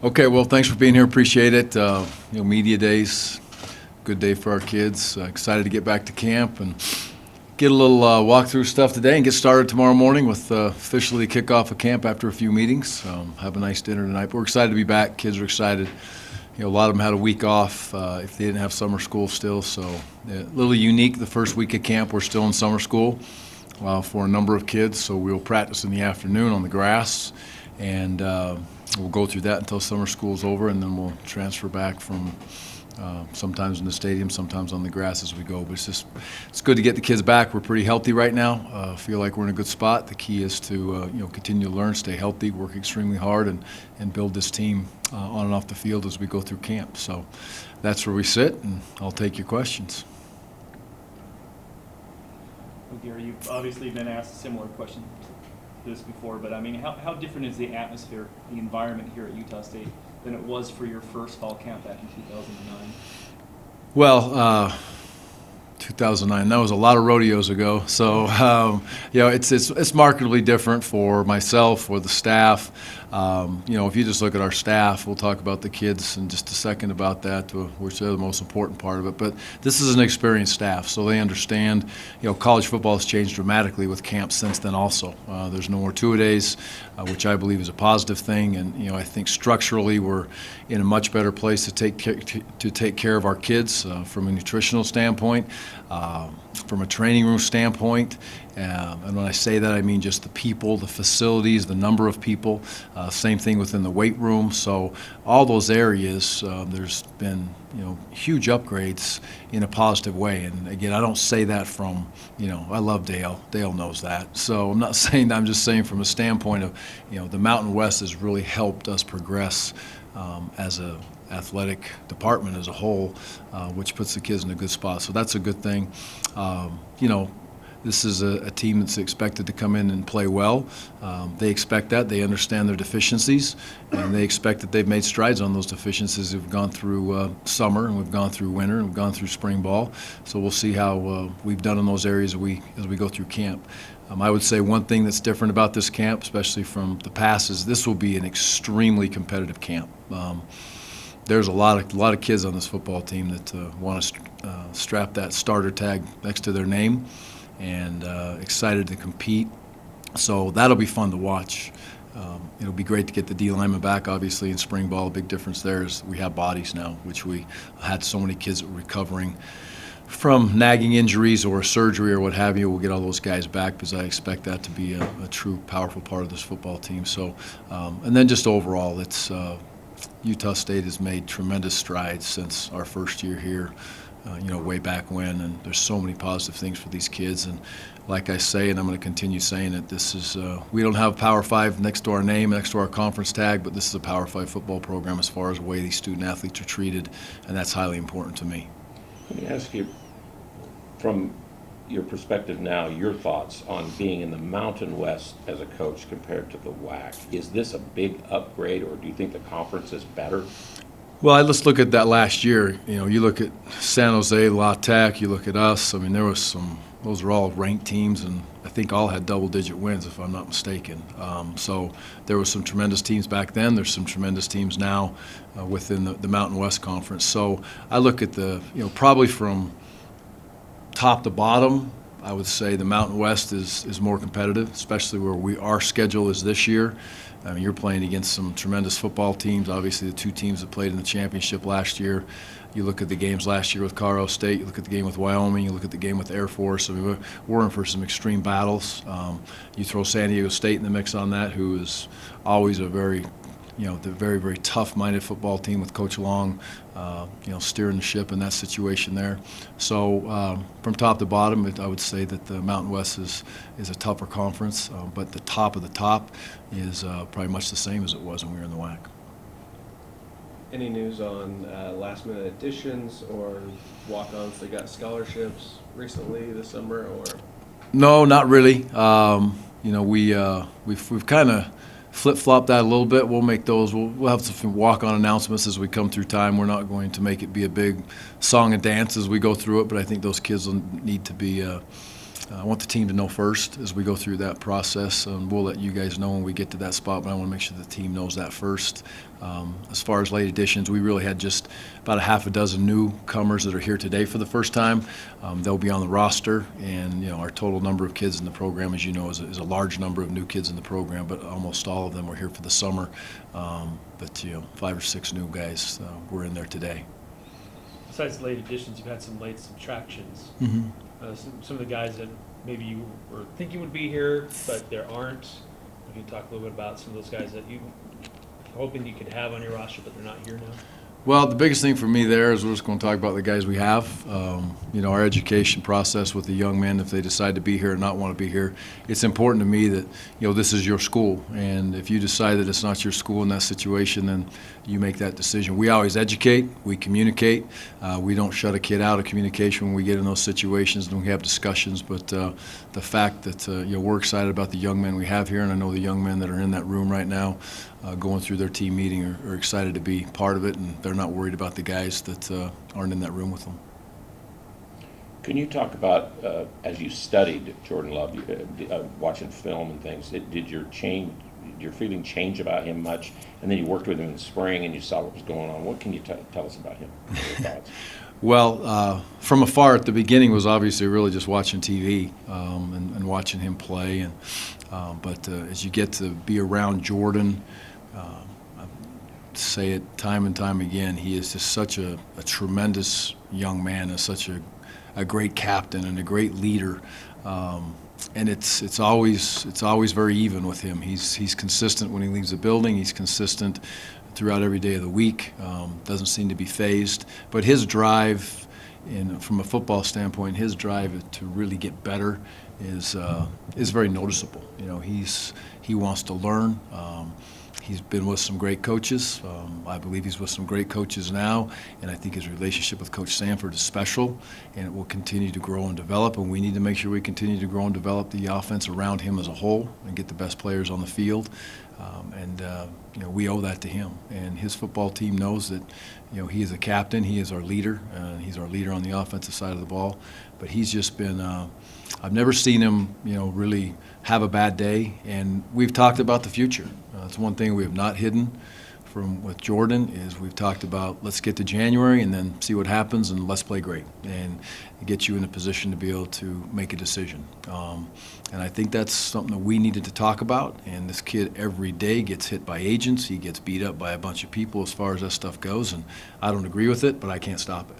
Okay, well, thanks for being here. Appreciate it. Media days, good day for our kids. Excited to get back to camp and get a little walkthrough stuff today and get started tomorrow morning with officially the kickoff of camp after a few meetings. Have a nice dinner tonight. But we're excited to be back. Kids are excited. A lot of them had a week off if they didn't have summer school still. So a little unique. The first week of camp, we're still in summer school for a number of kids. So we'll practice in the afternoon on the grass, and we'll go through that until summer school's over, and then we'll transfer back from sometimes in the stadium, sometimes on the grass as we go. But it's good to get the kids back. We're pretty healthy right now. Feel like we're in a good spot. The key is to continue to learn, stay healthy, work extremely hard, and build this team on and off the field as we go through camp. So that's where we sit, and I'll take your questions. Well, Gary, you've obviously been asked a similar question to this before, but I mean, how different is the atmosphere, the environment here at Utah State than it was for your first fall camp back in 2009? Well, 2009, that was a lot of rodeos ago. So, it's markedly different for myself, for the staff. If you just look at our staff, we'll talk about the kids in just a second about that, which are the most important part of it. But this is an experienced staff, so they understand. College football has changed dramatically with camp since then also. There's no more two-a-days, which I believe is a positive thing. And, I think structurally we're in a much better place to take care of our kids from a nutritional standpoint, from a training room standpoint. And when I say that, I mean just the people, the facilities, the number of people. Same thing within the weight room. So all those areas, there's been huge upgrades in a positive way. And again, I don't say that from I love Dale. Dale knows that. So I'm not saying that. I'm just saying from a standpoint of the Mountain West has really helped us progress as a athletic department as a whole, which puts the kids in a good spot. So that's a good thing. This is a team that's expected to come in and play well. They expect that. They understand their deficiencies, and they expect that they've made strides on those deficiencies. We've gone through summer, and we've gone through winter, and we've gone through spring ball. So we'll see how we've done in those areas as we go through camp. I would say one thing that's different about this camp, especially from the past, is this will be an extremely competitive camp. There's a lot of kids on this football team that want to strap that starter tag next to their name, and excited to compete. So that'll be fun to watch. It'll be great to get the D lineman back, obviously, in spring ball. A big difference there is we have bodies now, which we had so many kids that were recovering from nagging injuries or surgery or what have you. We'll get all those guys back because I expect that to be a true, powerful part of this football team. So, and then just overall, it's Utah State has made tremendous strides since our first year here. Way back when, and there's so many positive things for these kids. And like I say, and I'm going to continue saying it, this is we don't have Power 5 next to our name, next to our conference tag, but this is a Power 5 football program as far as the way these student athletes are treated, and that's highly important to me. Let me ask you, from your perspective now, your thoughts on being in the Mountain West as a coach compared to the WAC. Is this a big upgrade, or do you think the conference is better? Well, let's look at that last year. You look at San Jose, La Tech, you look at us. I mean, those are all ranked teams, and I think all had double-digit wins, if I'm not mistaken. So there were some tremendous teams back then. There's some tremendous teams now within the Mountain West Conference. So I look at probably from top to bottom, I would say the Mountain West is more competitive, especially where our schedule is this year. I mean, you're playing against some tremendous football teams. Obviously, the two teams that played in the championship last year. You look at the games last year with Colorado State. You look at the game with Wyoming. You look at the game with Air Force. I mean, we're in for some extreme battles. You throw San Diego State in the mix on that, who is always a very very, very tough-minded football team with Coach Long, steering the ship in that situation there. So from top to bottom, I would say that the Mountain West is a tougher conference, but the top of the top is probably much the same as it was when we were in the WAC. Any news on last-minute additions or walk-ons that got scholarships recently this summer, or? No, not really. We've kind of flip-flop that a little bit. We'll make those. We'll have some walk-on announcements as we come through time. We're not going to make it be a big song and dance as we go through it, but I think those kids will need to be I want the team to know first as we go through that process, and we'll let you guys know when we get to that spot, but I want to make sure the team knows that first. As far as late additions, we really had just about a half a dozen newcomers that are here today for the first time. They'll be on the roster, and our total number of kids in the program, as you know, is a large number of new kids in the program, but almost all of them were here for the summer. But 5 or 6 new guys were in there today. Besides late additions, you've had some late subtractions. Mm-hmm. Some of the guys that maybe you were thinking would be here, but there aren't. If you can talk a little bit about some of those guys that you hoping you could have on your roster, but they're not here now. Well, the biggest thing for me there is we're just going to talk about the guys we have. Our education process with the young men, if they decide to be here or not want to be here, it's important to me that, this is your school. And if you decide that it's not your school in that situation, then you make that decision. We always educate, we communicate. We don't shut a kid out of communication when we get in those situations and we have discussions. But the fact that, we're excited about the young men we have here, and I know the young men that are in that room right now going through their team meeting are excited to be part of it, and they're not worried about the guys that aren't in that room with them. Can you talk about, as you studied Jordan Love, watching film and things, did your feeling change about him much? And then you worked with him in the spring and you saw what was going on. What can you tell us about him? Your thoughts? Well, from afar at the beginning was obviously really just watching TV and watching him play. But as you get to be around Jordan, I say it time and time again, he is just such a tremendous young man and such a great captain and a great leader. And it's always very even with him. He's consistent when he leaves the building. He's consistent throughout every day of the week. Doesn't seem to be phased. But his drive, from a football standpoint, his drive to really get better is very noticeable. He wants to learn. He's been with some great coaches. I believe he's with some great coaches now, and I think his relationship with Coach Sanford is special, and it will continue to grow and develop, and we need to make sure we continue to grow and develop the offense around him as a whole and get the best players on the field. We owe that to him, and his football team knows that he is a captain, he is our leader, he's our leader on the offensive side of the ball, but he's just been I've never seen him really have a bad day, and we've talked about the future. It's one thing we have not hidden with Jordan is we've talked about let's get to January and then see what happens and let's play great and get you in a position to be able to make a decision. And I think that's something that we needed to talk about. And this kid every day gets hit by agents. He gets beat up by a bunch of people as far as that stuff goes. And I don't agree with it, but I can't stop it.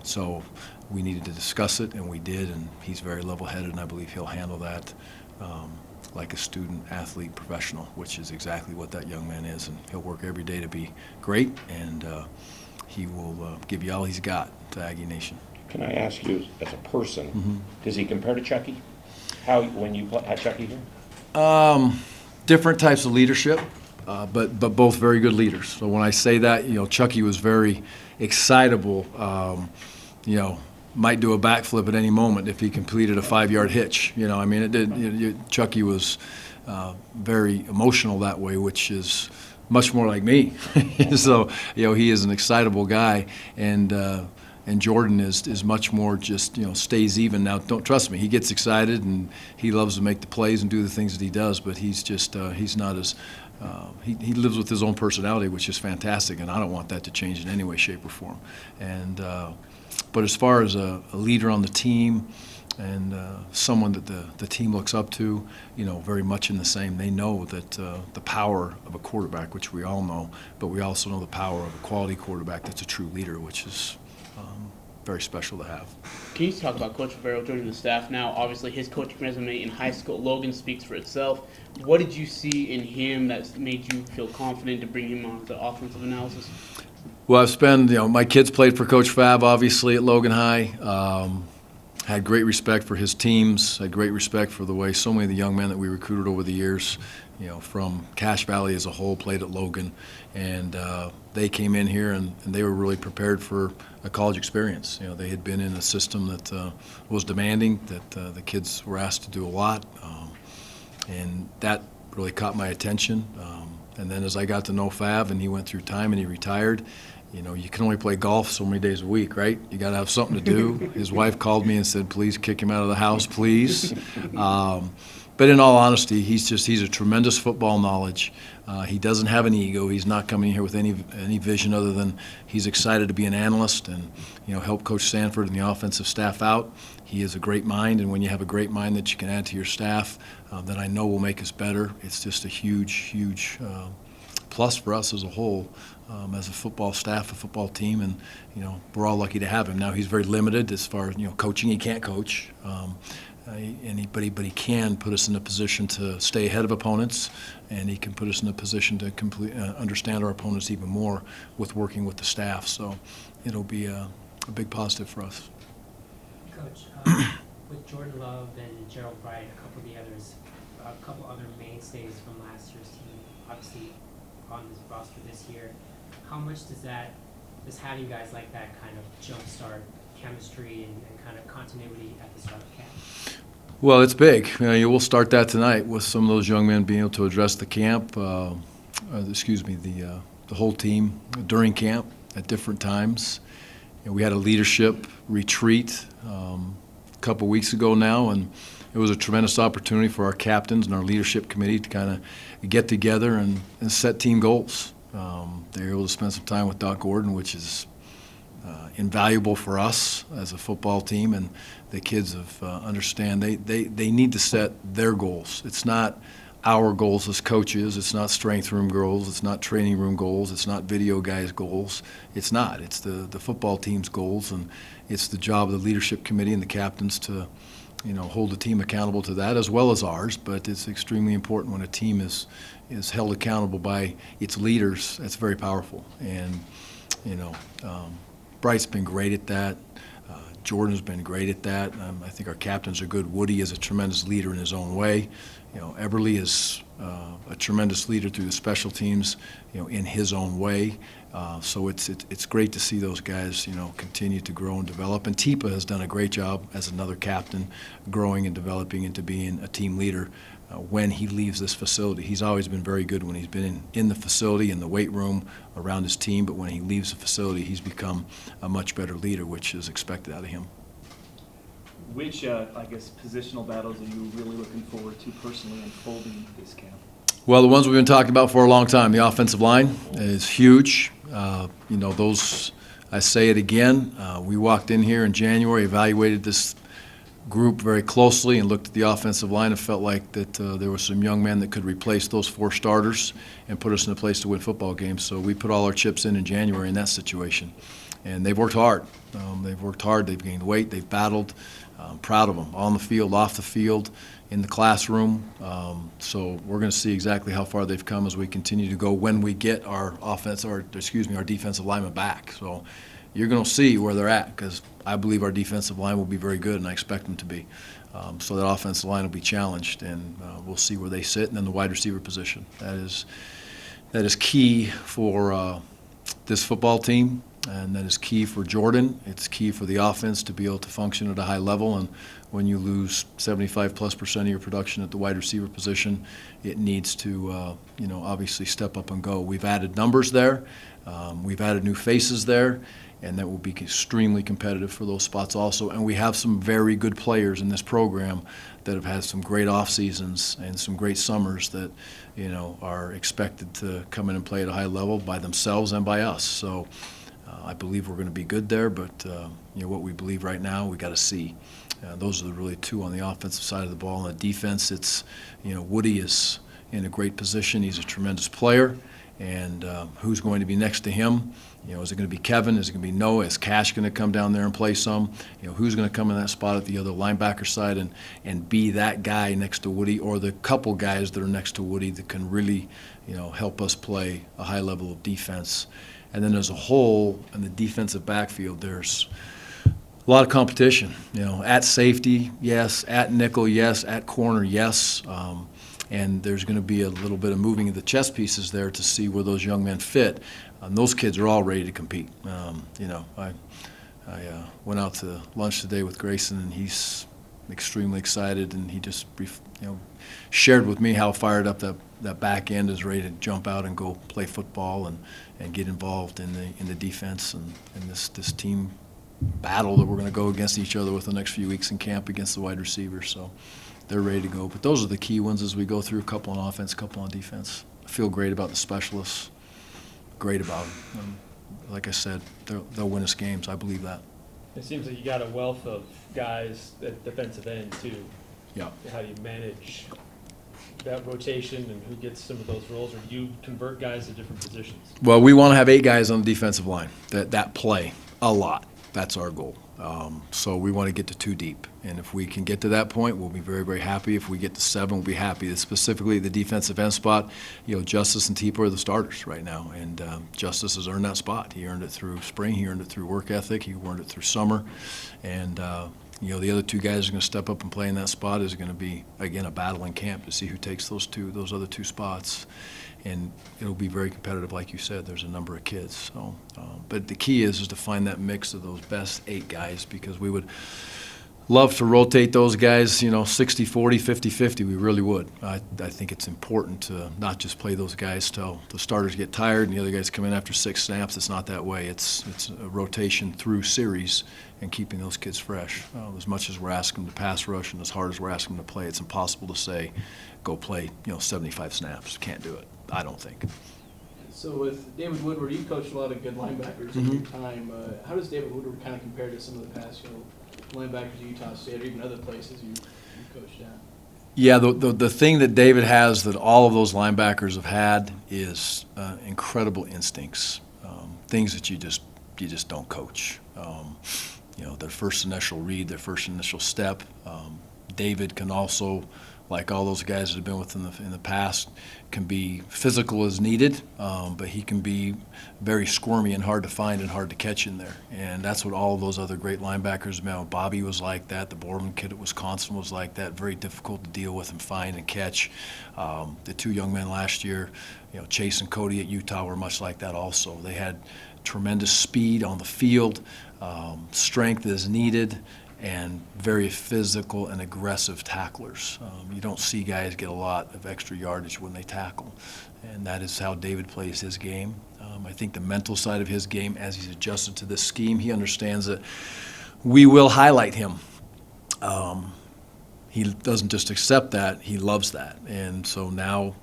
So we needed to discuss it, and we did. And he's very level-headed, and I believe he'll handle that like a student, athlete, professional, which is exactly what that young man is. And he'll work every day to be great, and he will give you all he's got to Aggie Nation. Can I ask you, as a person, Mm-hmm. does he compare to Chucky? When you had Chucky here? Different types of leadership, but both very good leaders. So when I say that, Chucky was very excitable, might do a backflip at any moment if he completed a 5-yard hitch. Chucky was very emotional that way, which is much more like me. So, he is an excitable guy, and Jordan is much more just, stays even. Now, don't trust me, he gets excited and he loves to make the plays and do the things that he does, but he's just, he's not as, he lives with his own personality, which is fantastic, and I don't want that to change in any way, shape, or form. And, but as far as a leader on the team and someone that the team looks up to, very much in the same. They know that the power of a quarterback, which we all know, but we also know the power of a quality quarterback that's a true leader, which is very special to have. Can you talk about Coach Favero joining the staff now? Obviously, his coaching resume in high school at Logan speaks for itself. What did you see in him that made you feel confident to bring him on to offensive analysis? Well, I've spent, my kids played for Coach Fab, obviously, at Logan High. Had great respect for his teams, had great respect for the way so many of the young men that we recruited over the years, from Cache Valley as a whole, played at Logan. And they came in here and they were really prepared for a college experience. They had been in a system that was demanding, that the kids were asked to do a lot. And that really caught my attention. And then as I got to know Fab and he went through time and he retired, you know, you can only play golf so many days a week, right? You got to have something to do. His wife called me and said, please kick him out of the house, please. But in all honesty, he's a tremendous football knowledge. He doesn't have an ego. He's not coming here with any vision other than he's excited to be an analyst and, you know, help Coach Sanford and the offensive staff out. He has a great mind, and when you have a great mind that you can add to your staff, that I know will make us better, it's just a huge plus for us as a whole, as a football staff, a football team, and, you know, we're all lucky to have him. Now he's very limited as far as, you know, coaching. He can't coach. But he can put us in a position to stay ahead of opponents, and he can put us in a position to understand our opponents even more with working with the staff. So it'll be a big positive for us. Coach, with Jordan Love and Gerald Wright, a couple other mainstays from last year's team, obviously on this roster this year, how much does having guys like that kind of jumpstart chemistry and kind of continuity at the start of camp? Well, it's big. We'll start that tonight with some of those young men being able to address the camp, the whole team during camp at different times. We had a leadership retreat a couple weeks ago now, and it was a tremendous opportunity for our captains and our leadership committee to kind of get together and set team goals. They were able to spend some time with Doc Gordon, which is invaluable for us as a football team, and the kids understand they need to set their goals. It's not our goals as coaches. It's not strength room goals. It's not training room goals. It's not video guys' goals. It's not. It's the football team's goals, and it's the job of the leadership committee and the captains to, you know, hold the team accountable to that as well as ours. But it's extremely important when a team is held accountable by its leaders. That's very powerful, and you know. Bright's been great at that. Jordan's been great at that. I think our captains are good. Woody is a tremendous leader in his own way. You know, Eberly is a tremendous leader through the special teams, you know, in his own way. So it's great to see those guys, you know, continue to grow and develop. And Tipa has done a great job as another captain, growing and developing into being a team leader. When he leaves this facility, he's always been very good when he's been in the facility, in the weight room, around his team, but when he leaves the facility, he's become a much better leader, which is expected out of him. Which, I guess, positional battles are you really looking forward to personally unfolding this camp? Well, the ones we've been talking about for a long time, the offensive line is huge. You know, those, I say it again, we walked in here in January, evaluated this group very closely and looked at the offensive line and felt like that there were some young men that could replace those 4 starters and put us in a place to win football games. So we put all our chips in January in that situation. And they've worked hard. They've gained weight, they've battled. I'm proud of them, on the field, off the field, in the classroom. So we're going to see exactly how far they've come as we continue to go when we get our defensive lineman back. So you're going to see where they're at, because I believe our defensive line will be very good, and I expect them to be. So that offensive line will be challenged, and we'll see where they sit. And then the wide receiver position. That is key for this football team, and that is key for Jordan. It's key for the offense to be able to function at a high level. And when you lose 75+% of your production at the wide receiver position, it needs to, obviously step up and go. We've added numbers there. We've added new faces there, and that will be extremely competitive for those spots also. And we have some very good players in this program that have had some great off seasons and some great summers that, are expected to come in and play at a high level by themselves and by us. So I believe we're going to be good there, but what we believe right now, we got to see. Those are the really 2 on the offensive side of the ball. On the defense, it's, Woody is in a great position. He's a tremendous player. And who's going to be next to him? Is it going to be Kevin? Is it going to be Noah? Is Cash going to come down there and play some? Who's going to come in that spot at the other linebacker side and be that guy next to Woody, or the couple guys that are next to Woody that can really, help us play a high level of defense? And then as a whole, in the defensive backfield, there's a lot of competition. At safety, yes. At nickel, yes. At corner, yes. And there's going to be a little bit of moving of the chess pieces there to see where those young men fit. Those kids are all ready to compete. I went out to lunch today with Grayson, and he's extremely excited, and he just shared with me how fired up that back end is, ready to jump out and go play football and get involved in the defense and this team battle that we're going to go against each other with the next few weeks in camp against the wide receivers. So they're ready to go. But those are the key ones as we go through, a couple on offense, a couple on defense. I feel great about the specialists, great about them. Like I said, they'll win us games. I believe that. It seems like you got a wealth of guys at defensive end too. Yeah. How do you manage that rotation and who gets some of those roles, or do you convert guys to different positions? Well, we want to have 8 guys on the defensive line that play a lot. That's our goal. So we want to get to 2 deep. And if we can get to that point, we'll be very, very happy. If we get to 7, we'll be happy. Specifically, the defensive end spot, Justice and Teepa are the starters right now. And Justice has earned that spot. He earned it through spring. He earned it through work ethic. He earned it through summer. And, the other 2 guys are going to step up and play in that spot. Is going to be, again, a battle in camp to see who takes those other 2 spots. And it'll be very competitive, like you said. There's a number of kids. So, but the key is to find that mix of those best 8 guys, because we would love to rotate those guys, 60-40, 50-50. We really would. I think it's important to not just play those guys till the starters get tired and the other guys come in after 6 snaps. It's not that way. It's a rotation through series and keeping those kids fresh. As much as we're asking them to pass rush and as hard as we're asking them to play, it's impossible to say, go play 75 snaps. Can't do it. I don't think. So with David Woodward, you coached a lot of good linebackers in your time. How does David Woodward kind of compare to some of the past linebackers at Utah State or even other places you coached at? Yeah, the thing that David has that all of those linebackers have had is incredible instincts, things that you just don't coach. Their first initial read, their first initial step. David can also, like all those guys that have been with him in the past, can be physical as needed, but he can be very squirmy and hard to find and hard to catch in there. And that's what all of those other great linebackers have been. Bobby was like that. The Boardman kid at Wisconsin was like that. Very difficult to deal with and find and catch. The 2 young men last year, Chase and Cody at Utah, were much like that also. They had tremendous speed on the field, strength as needed, and very physical and aggressive tacklers. You don't see guys get a lot of extra yardage when they tackle, and that is how David plays his game. I think the mental side of his game, as he's adjusted to this scheme, he understands that we will highlight him. He doesn't just accept that, he loves that. And so now,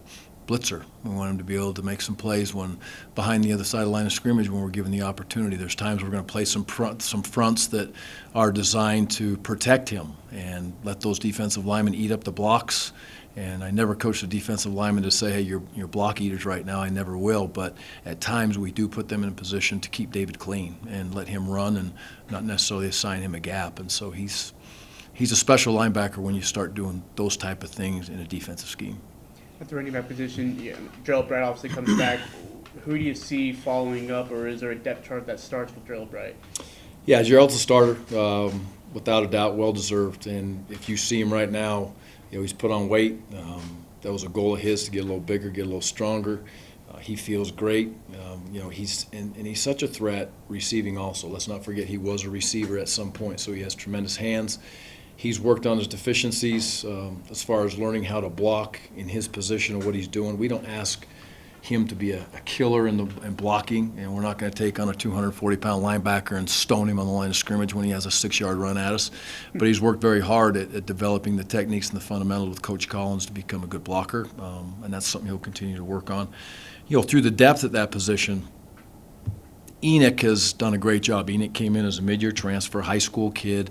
blitzer. We want him to be able to make some plays when behind the other side of the line of scrimmage when we're given the opportunity. There's times we're going to play some fronts that are designed to protect him and let those defensive linemen eat up the blocks. And I never coach the defensive linemen to say, hey, you're block eaters right now. I never will. But at times we do put them in a position to keep David clean and let him run and not necessarily assign him a gap. And so he's a special linebacker when you start doing those type of things in a defensive scheme. At the running back position, Gerald Bright obviously comes back. Who do you see following up, or is there a depth chart that starts with Gerald Bright? Yeah, Gerald's a starter, without a doubt, well-deserved. And if you see him right now, he's put on weight. That was a goal of his, to get a little bigger, get a little stronger. He feels great. He's such a threat receiving also. Let's not forget he was a receiver at some point, so he has tremendous hands. He's worked on his deficiencies as far as learning how to block in his position and what he's doing. We don't ask him to be a killer in blocking, and we're not going to take on a 240-pound linebacker and stone him on the line of scrimmage when he has a 6-yard run at us. But he's worked very hard at developing the techniques and the fundamentals with Coach Collins to become a good blocker, and that's something he'll continue to work on. Through the depth at that position, Enoch has done a great job. Enoch came in as a mid-year transfer, high school kid,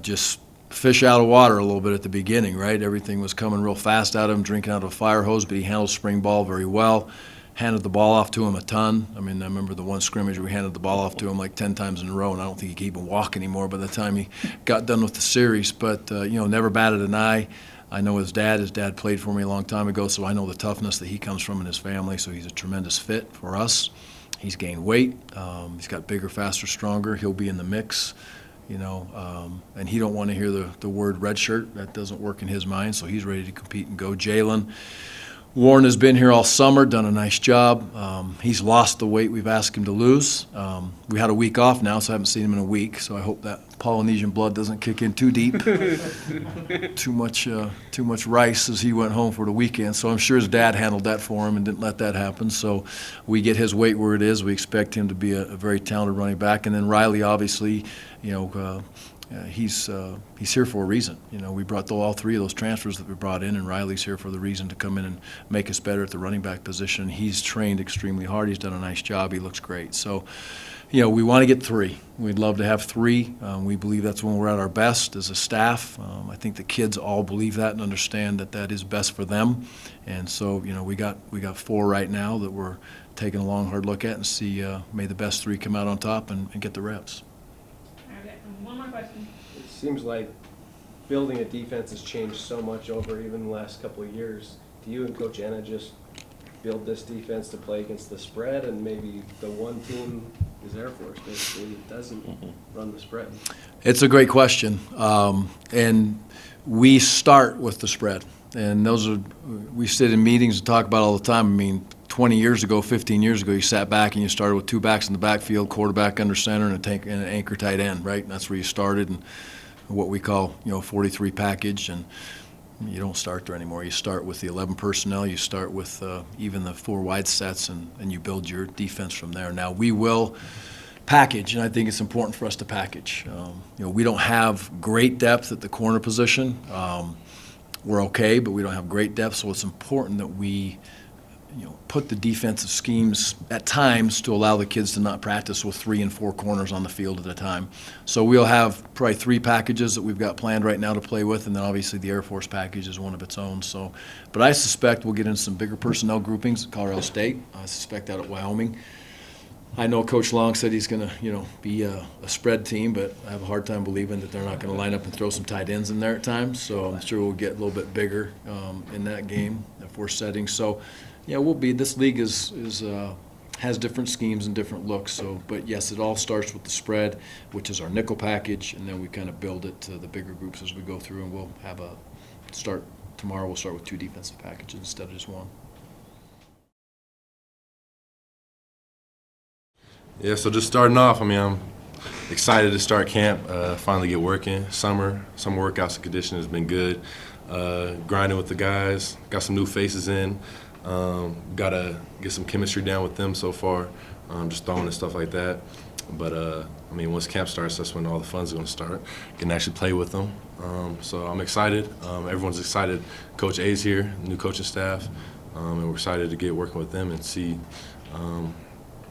just fish out of water a little bit at the beginning, right? Everything was coming real fast at him, drinking out of a fire hose, but he handled spring ball very well, handed the ball off to him a ton. I remember the one scrimmage we handed the ball off to him like 10 times in a row, and I don't think he could even walk anymore by the time he got done with the series. But, never batted an eye. I know his dad played for me a long time ago, so I know the toughness that he comes from in his family, so he's a tremendous fit for us. He's gained weight. He's got bigger, faster, stronger. He'll be in the mix. And he don't want to hear the word red shirt. That doesn't work in his mind, so he's ready to compete and go. Jalen Warren has been here all summer, done a nice job. He's lost the weight we've asked him to lose. We had a week off now, so I haven't seen him in a week. So I hope that Polynesian blood doesn't kick in too deep. too much rice as he went home for the weekend. So I'm sure his dad handled that for him and didn't let that happen. So we get his weight where it is. We expect him to be a very talented running back. And then Riley, obviously, he's here for a reason. We brought all three of those transfers that we brought in, and Riley's here for the reason to come in and make us better at the running back position. He's trained extremely hard. He's done a nice job. He looks great. So, we want to get three. We'd love to have three. We believe that's when we're at our best as a staff. I think the kids all believe that and understand that that is best for them. And so, we got four right now that we're taking a long, hard look at and see may the best three come out on top and get the reps. Okay, one more question. It seems like building a defense has changed so much over even the last couple of years. Do you and Coach Anna just build this defense to play against the spread, and maybe the one team is Air Force, basically, that doesn't run the spread? It's a great question. And we start with the spread. And we sit in meetings and talk about it all the time. I mean, 20 years ago, 15 years ago, you sat back and you started with two backs in the backfield, quarterback under center, and an anchor tight end, right? And that's where you started, and what we call, 43 package. And you don't start there anymore. You start with the 11 personnel. You start with even the 4 wide sets, and you build your defense from there. Now, we will package, and I think it's important for us to package. We don't have great depth at the corner position. We're okay, but we don't have great depth, so it's important that we put the defensive schemes at times to allow the kids to not practice with 3 and 4 corners on the field at a time. So we'll have probably 3 packages that we've got planned right now to play with, and then obviously the Air Force package is one of its own. So, but I suspect we'll get into some bigger personnel groupings at Colorado State. I suspect that at Wyoming. I know Coach Long said he's going to, be a spread team, but I have a hard time believing that they're not going to line up and throw some tight ends in there at times. So I'm sure we'll get a little bit bigger in that game if we're setting. So, this league has different schemes and different looks. So, but yes, it all starts with the spread, which is our nickel package, and then we kind of build it to the bigger groups as we go through. And we'll have tomorrow. We'll start with 2 defensive packages instead of just 1. Yeah, so just starting off, I'm excited to start camp, finally get working. Summer workouts and conditioning has been good. Grinding with the guys, got some new faces in. Got to get some chemistry down with them so far, just throwing and stuff like that. But, once camp starts, that's when all the fun's going to start. Can actually play with them. So I'm excited. Everyone's excited. Coach A's here, new coaching staff, and we're excited to get working with them and see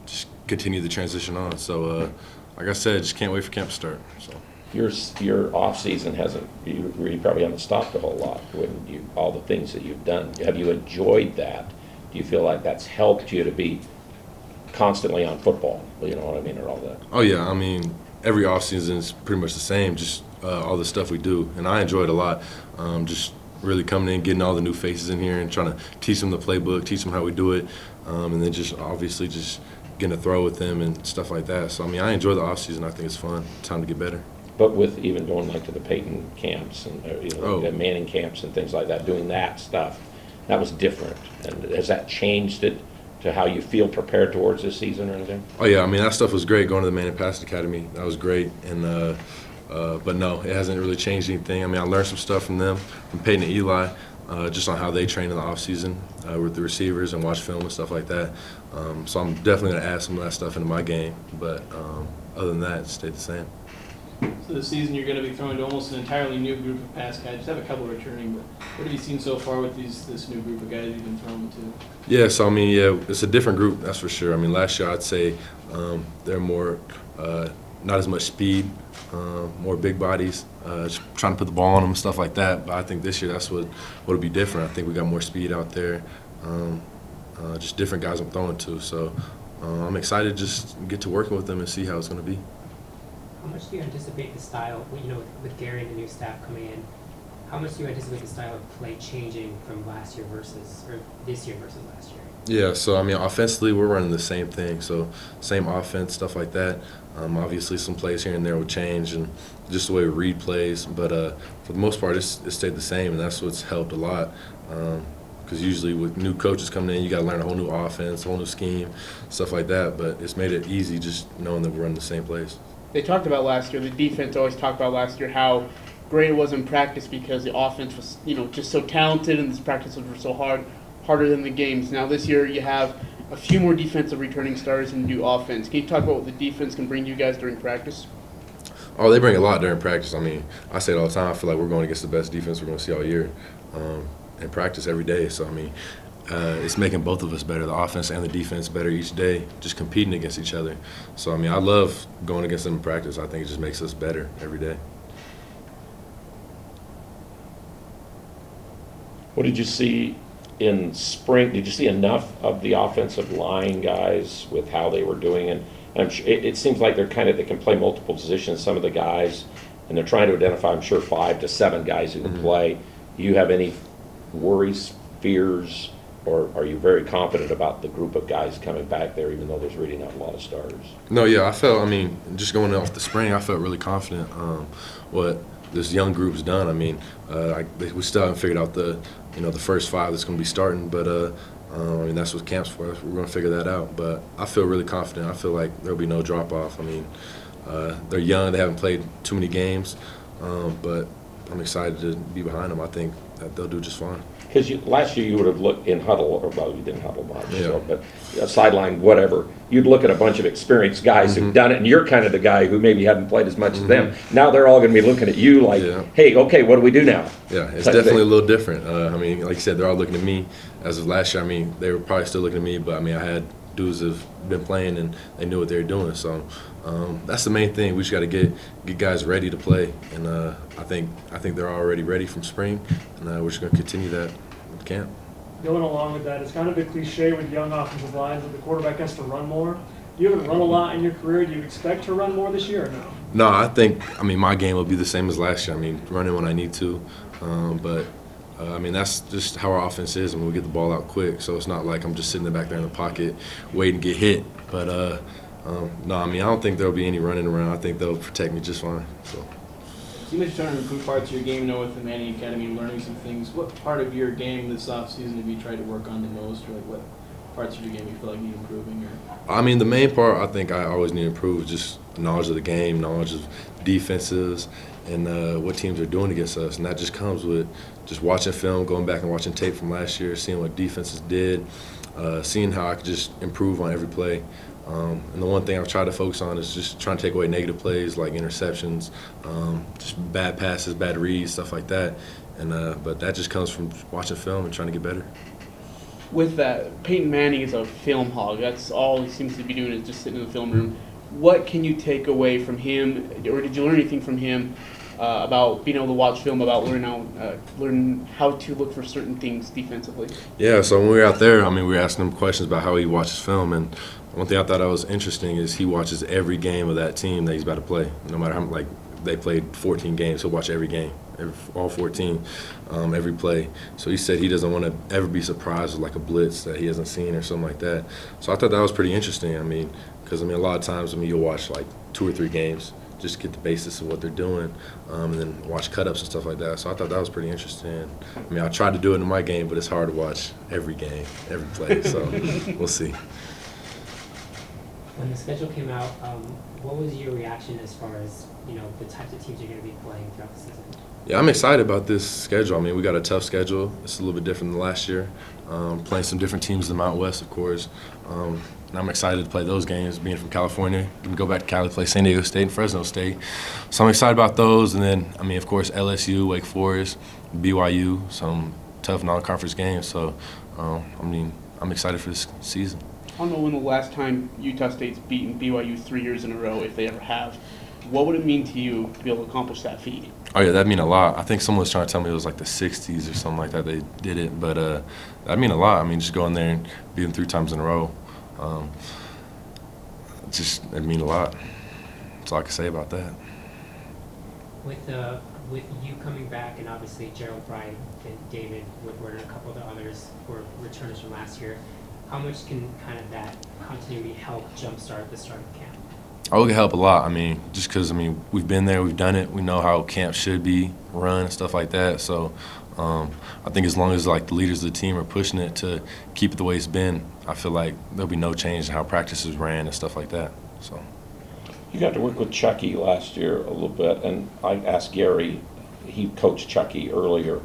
just continue the transition on. So, like I said, just can't wait for camp to start. So. Your off season you probably haven't stopped a whole lot when all the things that you've done. Have you enjoyed that? Do you feel like that's helped you to be constantly on football? You know what I mean, or all that? Oh yeah, every off season is pretty much the same. Just all the stuff we do, and I enjoy it a lot. Just really coming in, getting all the new faces in here, and trying to teach them the playbook, teach them how we do it, and then just obviously just getting to throw with them and stuff like that. So I enjoy the off season. I think it's fun. Time to get better. But with even going like to the Peyton camps and the Manning camps and things like that, doing that stuff, that was different. And has that changed it to how you feel prepared towards this season or anything? Oh yeah, that stuff was great. Going to the Manning Pass Academy, that was great. And but no, it hasn't really changed anything. I learned some stuff from them, from Peyton and Eli, just on how they train in the off season with the receivers and watch film and stuff like that. So I'm definitely going to add some of that stuff into my game. But other than that, it stayed the same. So this season you're going to be throwing to almost an entirely new group of pass guys. Just have a couple returning, but what have you seen so far with this new group of guys you've been throwing to? Yeah, so it's a different group, that's for sure. Last year I'd say they're more, not as much speed, more big bodies, just trying to put the ball on them and stuff like that. But I think this year that's what'll be different. I think we got more speed out there, just different guys I'm throwing to. So I'm excited to just get to working with them and see how it's going to be. How much do you anticipate the style, with Gary and the new staff coming in, how much do you anticipate the style of play changing from this year versus last year? Yeah, so offensively we're running the same thing, so same offense, stuff like that. Obviously some plays here and there will change and just the way we read plays, but for the most part it's stayed the same, and that's what's helped a lot. because usually with new coaches coming in, you got to learn a whole new offense, a whole new scheme, stuff like that. But it's made it easy just knowing that we're running the same plays. They talked about last year, the defense always talked about last year how great it was in practice because the offense was, just so talented and the practices were so harder than the games. Now this year you have a few more defensive returning starters and new offense. Can you talk about what the defense can bring you guys during practice? Oh, they bring a lot during practice. I mean, I say it all the time. I feel like we're going against the best defense we're going to see all year in practice every day. So, I mean, it's making both of us better, the offense and the defense better each day, just competing against each other. So, I mean, I love going against them in practice. I think it just makes us better every day. What did you see in spring? Did you see enough of the offensive line guys with how they were doing? And I'm sure it seems like they can play multiple positions, some of the guys, and they're trying to identify, I'm sure, 5 to 7 guys who can play. Do you have any worries, fears, or are you very confident about the group of guys coming back there, even though there's really not a lot of starters? No, yeah, I mean, just going off the spring, I felt really confident what this young group's done. I mean, we still haven't figured out the first 5 that's going to be starting, but I mean, that's what camp's for. We're going to figure that out. But I feel really confident. I feel like there'll be no drop-off. I mean, they're young. They haven't played too many games, but I'm excited to be behind them. I think that they'll do just fine. Because last year you would have looked in huddle, or well, you didn't huddle much, Yeah. so, but sideline, whatever. You'd look at a bunch of experienced guys who've done it, and you're kind of the guy who maybe hadn't played as much as them. Now they're all going to be looking at you like, Yeah. hey, okay, what do we do now? Yeah, it's Type definitely a thing. little different. I mean, like you said, they're all looking at me. As of last year, I mean, they were probably still looking at me, but I mean, I had dudes that have been playing and they knew what they were doing. So that's the main thing. We just got to get guys ready to play, and I think they're already ready from spring, and we're just going to continue that with camp. Going along with that, it's kind of a cliche with young offensive lines that the quarterback has to run more. You haven't run a lot in your career. Do you expect to run more this year or no? No, I mean, my game will be the same as last year. I mean, running when I need to, but I mean, that's just how our offense is, and we get the ball out quick. So it's not like I'm just sitting back there in the pocket waiting to get hit. But no, I mean, I don't think there'll be any running around. I think they'll protect me just fine. So. You mentioned trying to improve parts of your game, with the Manning Academy, learning some things. What part of your game this offseason have you tried to work on the most, or like what parts of your game you feel like need improving? Or I mean, the main part I think I always need to improve is just knowledge of the game, knowledge of defenses, and what teams are doing against us. And that just comes with just watching film, going back and watching tape from last year, seeing what defenses did, seeing how I could just improve on every play. And the one thing I've tried to focus on is just trying to take away negative plays like interceptions, just bad passes, bad reads, stuff like that. And but that just comes from watching film and trying to get better. With that, Peyton Manning is a film hog. That's all he seems to be doing is just sitting in the film room. What can you take away from him, or did you learn anything from him about being able to watch film, about learn how to look for certain things defensively? Yeah, so when we were out there, I mean, we were asking him questions about how he watches film, and one thing I thought was interesting is he watches every game of that team that he's about to play. No matter how, like, they played 14 games, he'll watch every game, all 14, every play. So he said he doesn't want to ever be surprised with like a blitz that he hasn't seen or something like that. So I thought that was pretty interesting. I mean, because I mean, a lot of times, I mean, you'll watch like 2 or 3 games just to get the basis of what they're doing, and then watch cut-ups and stuff like that. So I thought that was pretty interesting. I mean, I tried to do it in my game, but it's hard to watch every game, every play. So we'll see. When the schedule came out, what was your reaction as far as the types of teams you're going to be playing throughout the season? Yeah, I'm excited about this schedule. I mean, we got a tough schedule. It's a little bit different than last year. Playing some different teams in the Mountain West, of course. And I'm excited to play those games, being from California. We can go back to Cali, play San Diego State and Fresno State. So I'm excited about those. And then, I mean, of course, LSU, Wake Forest, BYU, some tough non-conference games. So, I mean, I'm excited for this season. I don't know when the last time Utah State's beaten BYU 3 years in a row, if they ever have. What would it mean to you to be able to accomplish that feat? Oh, yeah, that'd mean a lot. I think someone was trying to tell me it was like the 60s or something like that they did it. But that'd mean a lot. I mean, just going there and beat them 3 times in a row. It'd mean a lot. That's all I can say about that. With you coming back, and obviously Gerald Bright and David Woodward and a couple of the others who were returners from last year, how much can kind of that continuity help jumpstart the start of camp? Oh, it could help a lot. I mean, just because, I mean, we've been there, we've done it, we know how camp should be run and stuff like that. So I think as long as, like, the leaders of the team are pushing it to keep it the way it's been, I feel like there'll be no change in how practices ran and stuff like that. So. You got to work with Chucky last year a little bit, and I asked Gary, he coached Chucky earlier.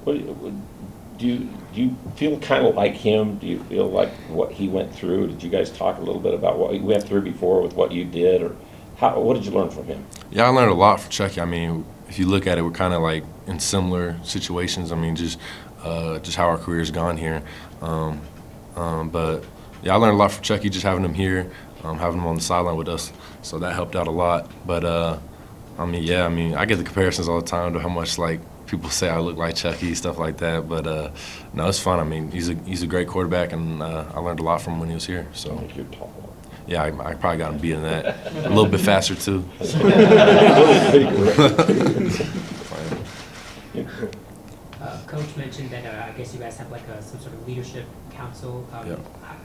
Do you feel kind of like him? Do you feel like what he went through? Did you guys talk a little bit about what he went through before with what you did, or what did you learn from him? Yeah, I learned a lot from Chucky. I mean, if you look at it, we're kind of like in similar situations. I mean, just how our career's gone here. But yeah, I learned a lot from Chucky just having him here, having him on the sideline with us. So that helped out a lot. But I mean, yeah, I mean, I get the comparisons all the time to how much like people say I look like Chucky, stuff like that. But no, it's fun. I mean, he's a great quarterback, and I learned a lot from him when he was here. So. I think you're tall. Yeah, I probably got him beating that. A little bit faster, too. Coach mentioned that I guess you guys have like some sort of leadership council. Yep.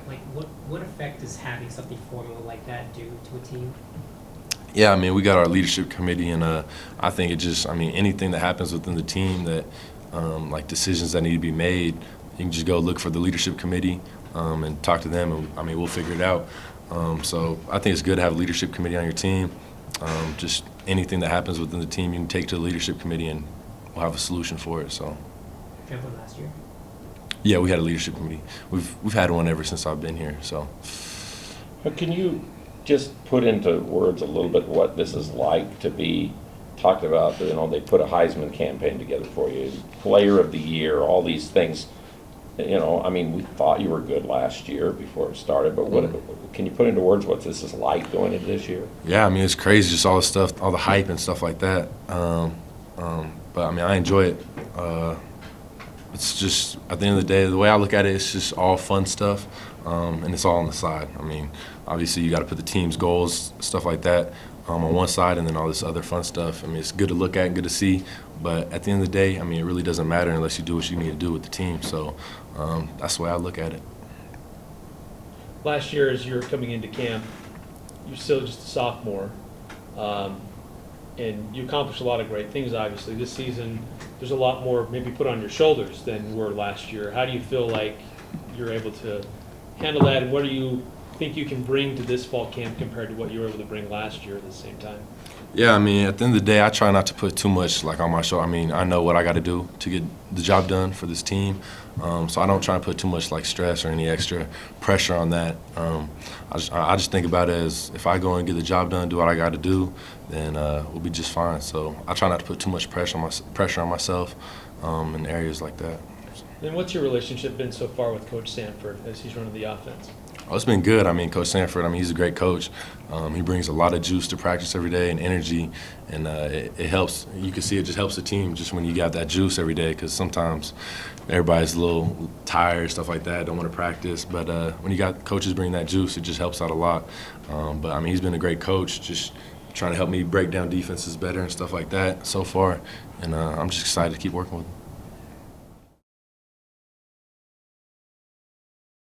Like, what effect does having something formal like that do to a team? Yeah, I mean, we got our leadership committee, and I think it just, I mean, anything that happens within the team that, like decisions that need to be made, you can just go look for the leadership committee and talk to them, and I mean, we'll figure it out. So I think it's good to have a leadership committee on your team. Just anything that happens within the team, you can take to the leadership committee, and we'll have a solution for it. So. Did you have one last year? Yeah, we had a leadership committee. We've had one ever since I've been here. So. But can you just put into words a little bit what this is like to be talked about? You know, they put a Heisman campaign together for you, Player of the Year, all these things. You know, I mean, we thought you were good last year before it started, but what can you put into words what this is like going into this year? Yeah, I mean, it's crazy, just all the stuff, all the hype and stuff like that. But I mean, I enjoy it. It's just, at the end of the day, the way I look at it, it's just all fun stuff, and it's all on the side. I mean, obviously, you got to put the team's goals, stuff like that, on one side, and then all this other fun stuff. I mean, it's good to look at and good to see, but at the end of the day, I mean, it really doesn't matter unless you do what you need to do with the team. So that's the way I look at it. Last year, as you were coming into camp, you're still just a sophomore, and you accomplished a lot of great things, obviously. This season, there's a lot more maybe put on your shoulders than were last year. How do you feel like you're able to handle that, and what do you think you can bring to this fall camp compared to what you were able to bring last year at the same time? Yeah, I mean, at the end of the day, I try not to put too much like on my shoulder. I mean, I know what I got to do to get the job done for this team, so I don't try to put too much like stress or any extra pressure on that. I just think about it as if I go and get the job done, do what I got to do, then we'll be just fine. So I try not to put too much pressure on myself in areas like that. And what's your relationship been so far with Coach Sanford as he's running the offense? Oh, it's been good. I mean, Coach Sanford, I mean, he's a great coach. He brings a lot of juice to practice every day and energy, and it helps. You can see it just helps the team just when you got that juice every day, because sometimes everybody's a little tired, stuff like that, don't want to practice. But when you got coaches bring that juice, it just helps out a lot. But, I mean, he's been a great coach, just trying to help me break down defenses better and stuff like that so far, and I'm just excited to keep working with him.